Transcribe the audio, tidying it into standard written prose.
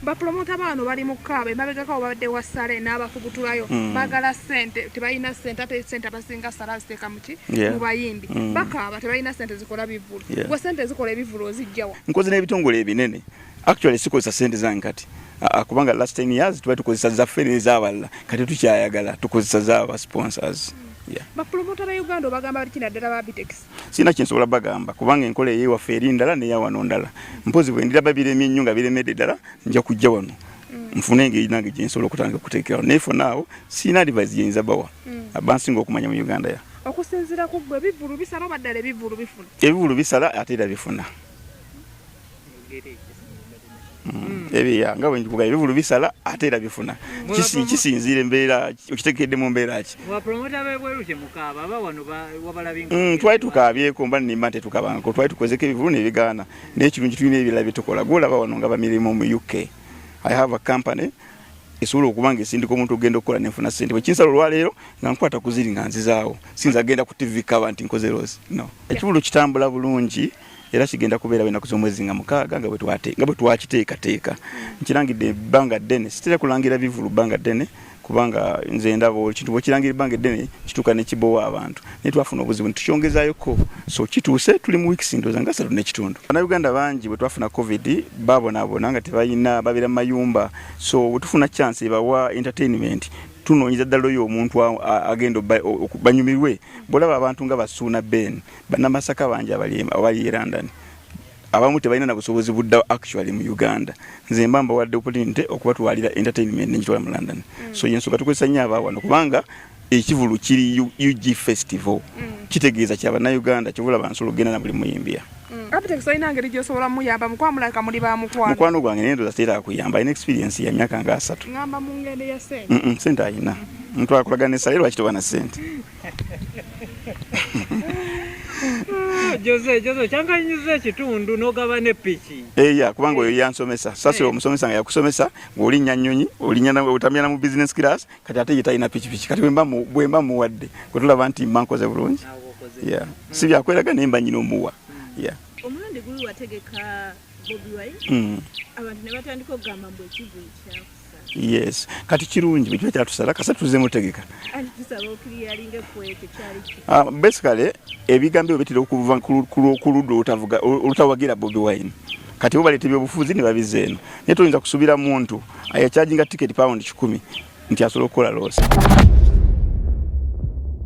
ba promoter bano bali mukabe mabegako babadde wasale n'abafugutulayo bagala sente tebalina sente ate sente basinga sala ziteka muki mu bayimbi bakaba tebalina sente zikola bivulu gwe sente zikola bivulu ozijjawa nkoze n'ebitongole ebinene actually sikozesa sente zange kati kubanga last 10 years tuba tukozesa za fene z'abalala kati tukyayagala tukozesa z'aba sponsors. Ba promoter ba Uganda bagamba bali kina ddala ba Bitex. Sina kinsobola bagamba kubanga enkola eyo waffe eri ndala ne ya wano ndala. Mpozi bwe ndira babiremye nnyo nga biremedde ddala nja kujja wano. Mfune engeri nange gye nsobola okutandika okuteekerawo naye for now sina advice gye nza bawa abansinga okumanya mu Uganda ya. Okusinziira ku gwe bivulu bisala baddala ebivulu bifuna. Ebivulu bisala ate era bifuna. Ebiya nga bwe njikuga ebivulu bisala ate era bifuna kisinziira embeera okitekedde mu mbeera ki wa promoter bebwerushe mukaba aba wano wabalabinga twali tukabyeko mba nimba tetukabangako twali tukozeko ebivulu nebigaana n'ekirungi tulina ebirala bitukola gwolaba wano nga bamirimu mu UK. I have a company esobola okubanga esindika omuntu ogenda okukola nenfuna sente bwe kinsala olwaleero nga nkwata kuziri nga nzizaawo sinza agenda ku TV kaba nti nkoze rozi no ekivulu kitambula bulungi era kigenda kubeera bena kuzomwezi nga mukaaga nga bwe twakiteekateeka nkirangidde ebbanga ddene sitera kulangira bivulu bbanga ddene kubanga nze ndaba kintu bwe kirangira ebbanga ddene kituuka ne kibowa abantu naye twafuna obuzibu ntukyongezaayoko so kituuse tuli mu wiiki ndowooza nga 3 n'ekitundu. Bannayuganda bangi bwe twafuna covid baabonaabona nga tebalina babeera mu mayumba so bwe tufuna chance ebawa entertainment tunoonyeza ddala oyo omuntu agenda banyumirwe bwolaba abantu nga basuuna Ben bannamasaka bangi abali e London abamu tebalina na busobozi buddawo actually mu Uganda nze mbamba wadde opportunity okubatwalira entertainment n'ekitwala mu London so yensoka tukozesa nnyo abaawano kubanga ekivulu kiri UG festival kitegeeza ky'Abannayuganda kivula bansolo genda na buli muyimbya. Bitex ayina ngeri gy'osobola muyamba mukwamulaka muli ba mukwano gwange naye ndoza siteera kuyamba ayina experience ya myaka nga 3 ngamba mu ngende ya sente sente ayina muntu akolagana essaliro akitoba na sente. Jose changanyiza ekitundu n'ogaba ne piki kubanga oyo yansomesa sasa omusomesa nga yakusomesa ng'olinya nnyonyi olinya otamya mu business class kati ate yetalina piki kati bwemba muwadde kwe tulaba nti mba nkoze bulungi si byakweraga naye mba nyina omuwa. Omulundi guli wategeka Bobi Wine abantu ne batandika okugamba mbu ekivulu kyakusa. Yes kati kirungi bwe kyatusala kasa tuzemu tegeka basically ebigambo bitira okuva ku luddo olutawagira Bobi Wine kati bo baleeta ebyobufuzi ne babizeeno naye toyinza kusubira muntu ayacharginga ticket pound 10 nti asobola okukola loss.